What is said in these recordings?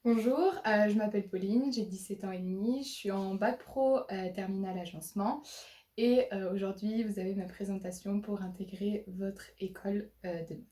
Bonjour, je m'appelle Pauline, j'ai 17 ans et demi, je suis en bac pro terminale agencement et aujourd'hui vous avez ma présentation pour intégrer votre école de mode.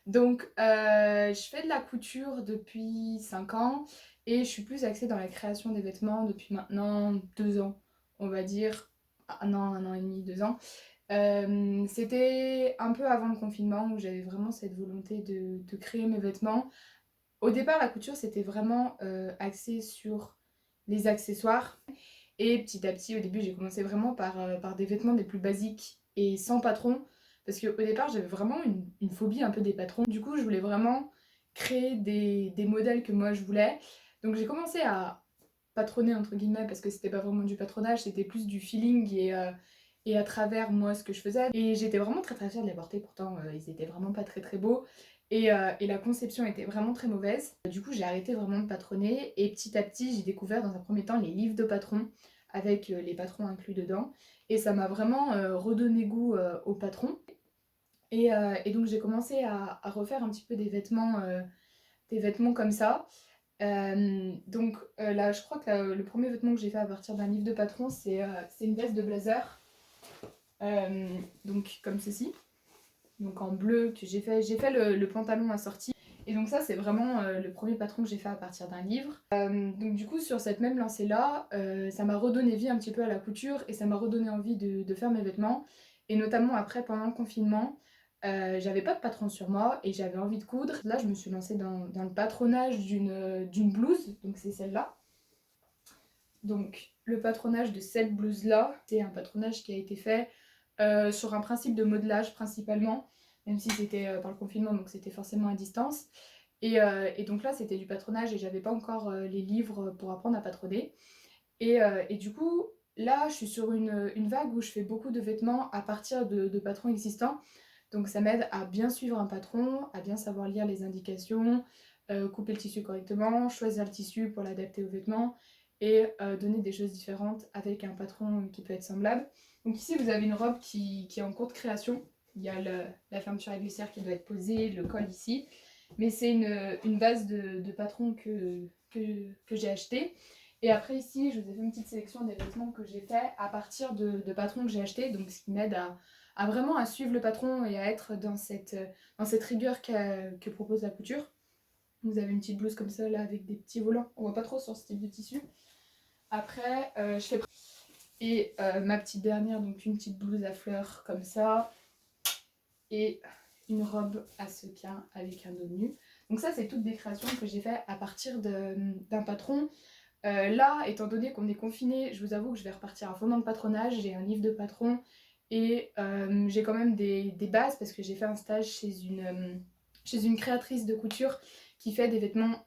Donc je fais de la couture depuis 5 ans et je suis plus axée dans la création des vêtements depuis maintenant 2 ans, on va dire un an et demi, 2 ans. C'était un peu avant le confinement où j'avais vraiment cette volonté de créer mes vêtements. Au départ, la couture, c'était vraiment axé sur les accessoires. Et petit à petit, au début, j'ai commencé vraiment par des vêtements des plus basiques et sans patron. Parce qu'au départ, j'avais vraiment une phobie un peu des patrons. Du coup, je voulais vraiment créer des modèles que moi je voulais. Donc j'ai commencé à patronner, entre guillemets, parce que c'était pas vraiment du patronage, c'était plus du feeling et à travers moi ce que je faisais. Et j'étais vraiment très très fière de les porter, pourtant ils étaient vraiment pas très très beaux. Et la conception était vraiment très mauvaise. Du coup, j'ai arrêté vraiment de patronner et petit à petit, j'ai découvert dans un premier temps les livres de patrons avec les patrons inclus dedans. Et ça m'a vraiment redonné goût aux patrons. Et donc, j'ai commencé à refaire un petit peu des vêtements comme ça. Là, je crois que le premier vêtement que j'ai fait à partir d'un livre de patron, c'est une veste de blazer. Donc, comme ceci. Donc en bleu que j'ai fait le pantalon assorti. Et donc ça c'est vraiment le premier patron que j'ai fait à partir d'un livre. Donc du coup sur cette même lancée là, ça m'a redonné vie un petit peu à la couture et ça m'a redonné envie de faire mes vêtements. Et notamment après pendant le confinement, j'avais pas de patron sur moi et j'avais envie de coudre. Là je me suis lancée dans le patronage d'une blouse, donc c'est celle-là. Donc le patronage de cette blouse là, c'est un patronage qui a été fait sur un principe de modelage principalement, même si c'était par le confinement, donc c'était forcément à distance. Et donc là, c'était du patronage et j'avais pas encore les livres pour apprendre à patronner. Et du coup, là, je suis sur une vague où je fais beaucoup de vêtements à partir de patrons existants. Donc ça m'aide à bien suivre un patron, à bien savoir lire les indications, couper le tissu correctement, choisir le tissu pour l'adapter aux vêtements et donner des choses différentes avec un patron qui peut être semblable. Donc ici vous avez une robe qui est en cours de création. Il y a la fermeture à glissière qui doit être posée, le col ici. Mais c'est une base de patron que j'ai acheté. Et après ici je vous ai fait une petite sélection des vêtements que j'ai fait à partir de patrons que j'ai achetés. Donc ce qui m'aide à vraiment à suivre le patron et à être dans cette rigueur que propose la couture. Vous avez une petite blouse comme ça là avec des petits volants. On voit pas trop sur ce type de tissu. Après, je fais ma petite dernière, donc une petite blouse à fleurs comme ça et une robe à sequins avec un dos nu. Donc ça, c'est toutes des créations que j'ai fait à partir d'un patron. Là, étant donné qu'on est confiné, je vous avoue que je vais repartir à fond dans le patronage. J'ai un livre de patron et j'ai quand même des bases parce que j'ai fait un stage chez une créatrice de couture qui fait des vêtements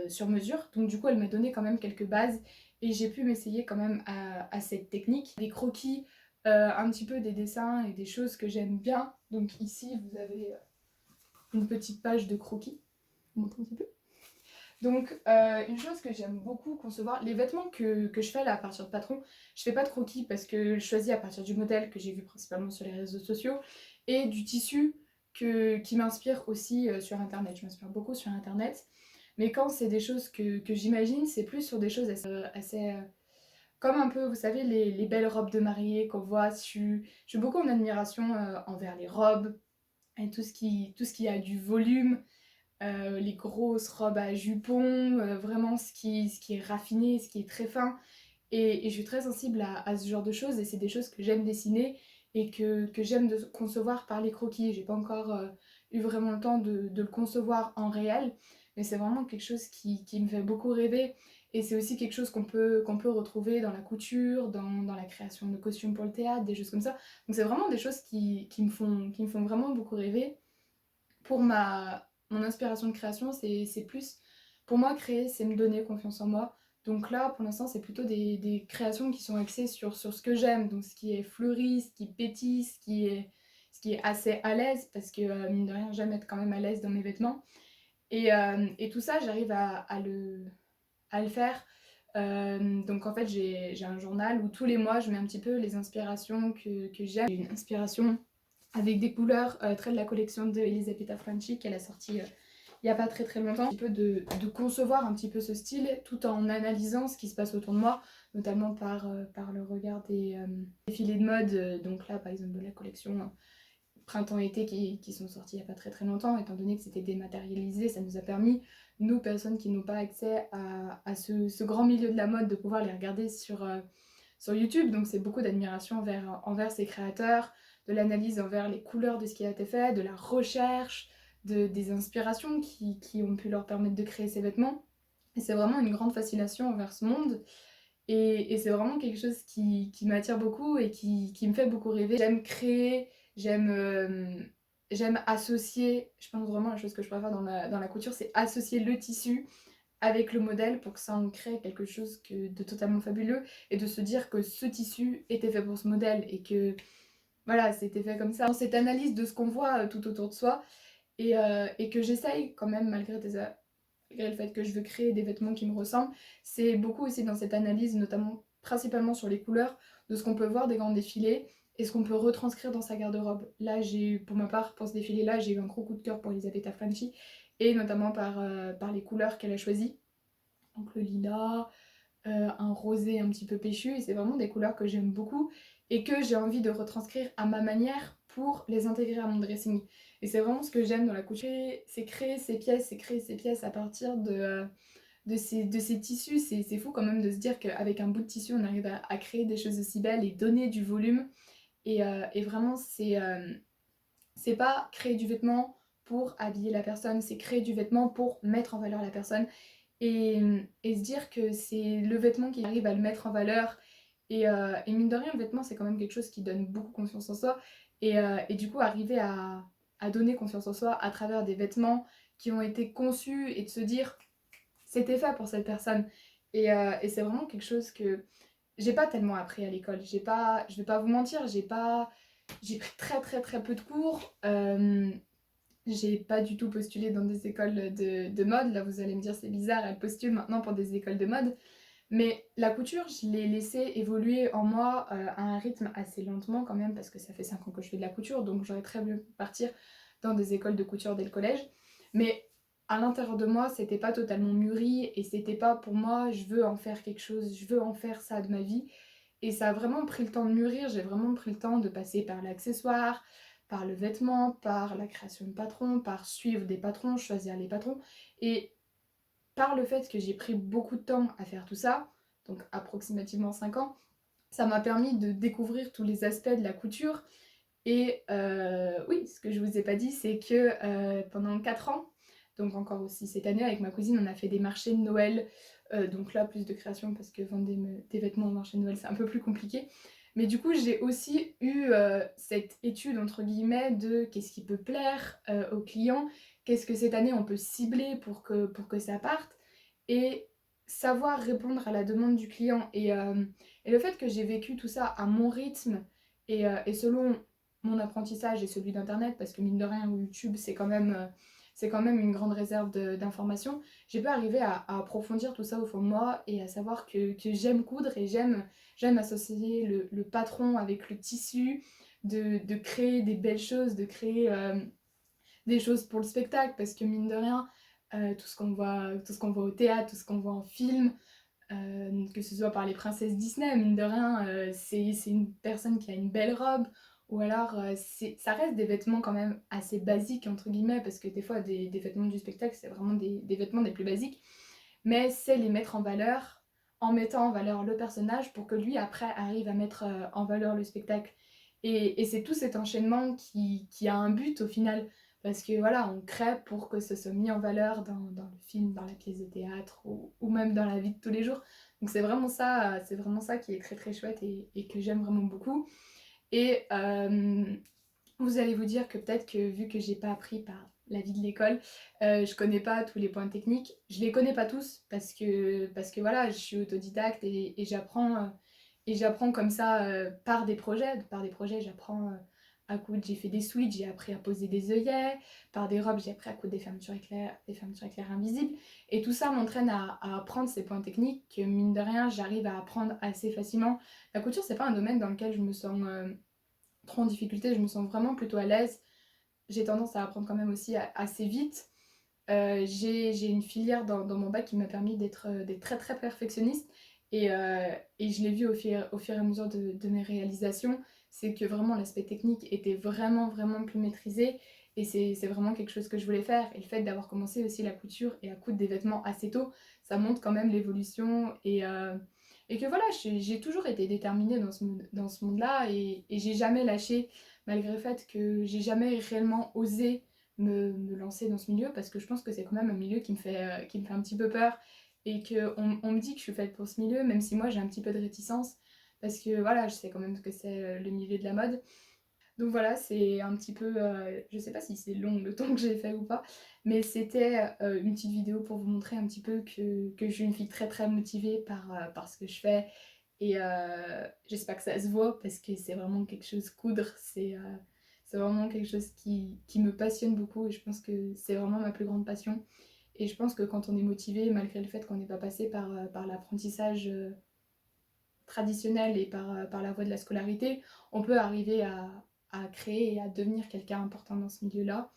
sur mesure. Donc du coup, elle m'a donné quand même quelques bases et j'ai pu m'essayer quand même à cette technique. Des croquis, un petit peu des dessins et des choses que j'aime bien. Donc ici, vous avez une petite page de croquis. Vous montrez un petit peu. Donc, une chose que j'aime beaucoup concevoir, les vêtements que je fais là à partir de patron, je fais pas de croquis parce que je choisis à partir du modèle que j'ai vu principalement sur les réseaux sociaux et du tissu qui m'inspire aussi sur internet. Je m'inspire beaucoup sur internet, mais quand c'est des choses que j'imagine, c'est plus sur des choses comme un peu, vous savez, les belles robes de mariée qu'on voit. Je suis beaucoup en admiration envers les robes et tout ce qui a du volume, les grosses robes à jupons, vraiment ce qui est raffiné, ce qui est très fin. Et je suis très sensible à ce genre de choses et c'est des choses que j'aime dessiner et que j'aime de concevoir par les croquis. J'ai pas encore eu vraiment le temps de le concevoir en réel, mais c'est vraiment quelque chose qui me fait beaucoup rêver. Et c'est aussi quelque chose qu'on peut retrouver dans la couture, dans la création de costumes pour le théâtre, des choses comme ça. Donc c'est vraiment des choses qui me font vraiment beaucoup rêver. Pour mon inspiration de création, c'est plus, pour moi, créer, c'est me donner confiance en moi. Donc là, pour l'instant, c'est plutôt des créations qui sont axées sur ce que j'aime, donc ce qui est fleuri, ce qui pétille, ce qui est assez à l'aise, parce que mine de rien, j'aime être quand même à l'aise dans mes vêtements. Et tout ça, j'arrive à le faire. Donc en fait, j'ai un journal où tous les mois, je mets un petit peu les inspirations que j'aime. Une inspiration avec des couleurs très de la collection de Elisabetta Franchi qu'elle a sorti il n'y a pas très très longtemps, un petit peu de concevoir un petit peu ce style tout en analysant ce qui se passe autour de moi, notamment par le regard des défilés de mode, donc là par exemple de la collection printemps-été qui sont sortis il n'y a pas très très longtemps, étant donné que c'était dématérialisé, ça nous a permis, nous personnes qui n'ont pas accès à ce grand milieu de la mode, de pouvoir les regarder sur YouTube, donc c'est beaucoup d'admiration envers ces créateurs, de l'analyse envers les couleurs de ce qui a été fait, de la recherche, des inspirations qui ont pu leur permettre de créer ces vêtements. Et c'est vraiment une grande fascination envers ce monde. Et c'est vraiment quelque chose qui m'attire beaucoup et qui me fait beaucoup rêver. J'aime créer, j'aime associer, je pense vraiment la chose que je préfère dans la couture, c'est associer le tissu avec le modèle pour que ça en crée quelque chose de totalement fabuleux et de se dire que ce tissu était fait pour ce modèle et que voilà, c'était fait comme ça. Dans cette analyse de ce qu'on voit tout autour de soi et que j'essaye quand même malgré le fait que je veux créer des vêtements qui me ressemblent, c'est beaucoup aussi dans cette analyse, notamment principalement sur les couleurs, de ce qu'on peut voir des grands défilés et ce qu'on peut retranscrire dans sa garde-robe. Là, pour ma part, pour ce défilé-là, j'ai eu un gros coup de cœur pour Elisabetta Franchi et notamment par les couleurs qu'elle a choisies. Donc le lilas, un rosé un petit peu péchu, et c'est vraiment des couleurs que j'aime beaucoup et que j'ai envie de retranscrire à ma manière pour les intégrer à mon dressing. Et c'est vraiment ce que j'aime dans la couture, c'est créer ces pièces à partir de ces tissus. C'est fou quand même de se dire qu'avec un bout de tissu, on arrive à créer des choses aussi belles et donner du volume. Et vraiment, c'est pas créer du vêtement pour habiller la personne, c'est créer du vêtement pour mettre en valeur la personne et se dire que c'est le vêtement qui arrive à le mettre en valeur. Et mine de rien, le vêtement, c'est quand même quelque chose qui donne beaucoup confiance en soi. Et du coup, arriver à donner confiance en soi à travers des vêtements qui ont été conçus et de se dire c'était fait pour cette personne. Et c'est vraiment quelque chose que j'ai pas tellement appris à l'école. Je vais pas vous mentir, j'ai pris très très très peu de cours. J'ai pas du tout postulé dans des écoles de mode. Là, vous allez me dire, c'est bizarre, elle postule maintenant pour des écoles de mode. Mais la couture, je l'ai laissé évoluer en moi à un rythme assez lentement quand même, parce que ça fait 5 ans que je fais de la couture, donc j'aurais très bien pu partir dans des écoles de couture dès le collège. Mais à l'intérieur de moi, c'était pas totalement mûri et c'était pas pour moi, je veux en faire quelque chose, je veux en faire ça de ma vie. Et ça a vraiment pris le temps de mûrir, j'ai vraiment pris le temps de passer par l'accessoire, par le vêtement, par la création de patrons, par suivre des patrons, choisir les patrons. Et par le fait que j'ai pris beaucoup de temps à faire tout ça, donc approximativement 5 ans, ça m'a permis de découvrir tous les aspects de la couture. Et oui, ce que je vous ai pas dit, c'est que pendant 4 ans, donc encore aussi cette année avec ma cousine, on a fait des marchés de Noël. Donc là, plus de création parce que vendre des vêtements au marché de Noël, c'est un peu plus compliqué. Mais du coup, j'ai aussi eu cette étude, entre guillemets, de qu'est-ce qui peut plaire aux clients, qu'est-ce que cette année on peut cibler pour que ça parte, et savoir répondre à la demande du client. Et le fait que j'ai vécu tout ça à mon rythme et selon mon apprentissage et celui d'Internet, parce que mine de rien, YouTube, c'est quand même une grande réserve d'informations, j'ai pu arriver à approfondir tout ça au fond de moi et à savoir que j'aime coudre et j'aime associer le patron avec le tissu, de créer des belles choses, de créer des choses pour le spectacle, parce que mine de rien, tout ce qu'on voit au théâtre, tout ce qu'on voit en film, que ce soit par les princesses Disney, mine de rien, c'est une personne qui a une belle robe, ou alors ça reste des vêtements quand même assez basiques, entre guillemets, parce que des fois, des vêtements du spectacle, c'est vraiment des vêtements des plus basiques, mais c'est les mettre en valeur, en mettant en valeur le personnage pour que lui, après, arrive à mettre en valeur le spectacle. Et c'est tout cet enchaînement qui a un but au final, parce que voilà, on crée pour que ce soit mis en valeur dans le film, dans la pièce de théâtre ou même dans la vie de tous les jours. Donc c'est vraiment ça qui est très très chouette et que j'aime vraiment beaucoup. Et vous allez vous dire que peut-être que vu que j'ai pas appris par la vie de l'école, je connais pas tous les points techniques. Je les connais pas tous parce que voilà, je suis autodidacte et j'apprends comme ça par des projets. Par des projets, j'apprends à coudre. J'ai fait des switches, j'ai appris à poser des œillets. Par des robes, j'ai appris à coudre des fermetures éclair invisibles. Et tout ça m'entraîne à apprendre ces points techniques que mine de rien, j'arrive à apprendre assez facilement. La couture, c'est pas un domaine dans lequel je me sens trop en difficulté, je me sens vraiment plutôt à l'aise. J'ai tendance à apprendre quand même aussi assez vite. J'ai une filière dans mon bac qui m'a permis d'être très très perfectionniste et je l'ai vu au fur et à mesure de mes réalisations, c'est que vraiment l'aspect technique était vraiment vraiment plus maîtrisé et c'est vraiment quelque chose que je voulais faire. Et le fait d'avoir commencé aussi la couture et à coudre des vêtements assez tôt, ça montre quand même l'évolution et que voilà, j'ai toujours été déterminée dans ce monde-là et j'ai jamais lâché malgré le fait que j'ai jamais réellement osé me lancer dans ce milieu parce que je pense que c'est quand même un milieu qui me fait un petit peu peur et on me dit que je suis faite pour ce milieu, même si moi j'ai un petit peu de réticence parce que voilà, je sais quand même que c'est le milieu de la mode. Donc voilà, c'est un petit peu, je sais pas si c'est long le temps que j'ai fait ou pas, mais c'était une petite vidéo pour vous montrer un petit peu que je suis une fille très très motivée par ce que je fais et j'espère que ça se voit parce que c'est vraiment quelque chose, coudre, c'est vraiment quelque chose qui me passionne beaucoup et je pense que c'est vraiment ma plus grande passion. Et je pense que quand on est motivé, malgré le fait qu'on n'est pas passé par l'apprentissage traditionnel et par la voie de la scolarité, on peut arriver à créer et à devenir quelqu'un important dans ce milieu-là.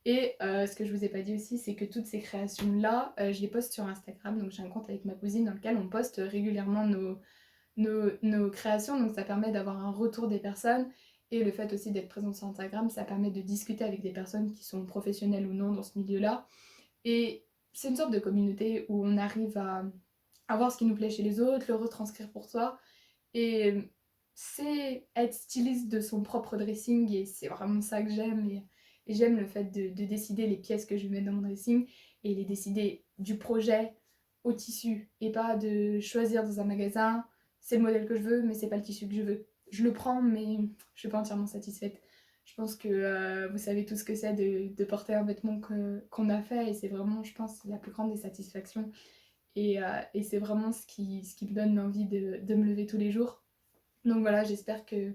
Et ce que je vous ai pas dit aussi, c'est que toutes ces créations-là, je les poste sur Instagram. Donc j'ai un compte avec ma cousine dans lequel on poste régulièrement nos créations. Donc ça permet d'avoir un retour des personnes. Et le fait aussi d'être présente sur Instagram, ça permet de discuter avec des personnes qui sont professionnelles ou non dans ce milieu-là. Et c'est une sorte de communauté où on arrive à voir ce qui nous plaît chez les autres, le retranscrire pour soi. Et c'est être styliste de son propre dressing et c'est vraiment ça que j'aime. Et j'aime le fait de décider les pièces que je vais mettre dans mon dressing et les décider du projet au tissu et pas de choisir dans un magasin, c'est le modèle que je veux mais c'est pas le tissu que je veux. Je le prends mais je suis pas entièrement satisfaite. Je pense que vous savez tout ce que c'est de porter un vêtement qu'on a fait et c'est vraiment, je pense, la plus grande des satisfactions. Et c'est vraiment ce qui me donne l'envie de me lever tous les jours. Donc voilà, j'espère que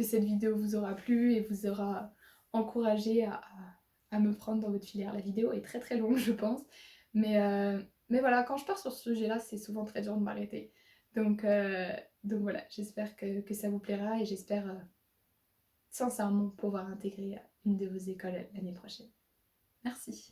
cette vidéo vous aura plu et vous aura encouragé à me prendre dans votre filière. La vidéo est très très longue, je pense. Mais, euh, mais voilà, quand je pars sur ce sujet-là, c'est souvent très dur de m'arrêter. Donc, euh, donc voilà, j'espère que ça vous plaira et j'espère sincèrement pouvoir intégrer une de vos écoles l'année prochaine. Merci.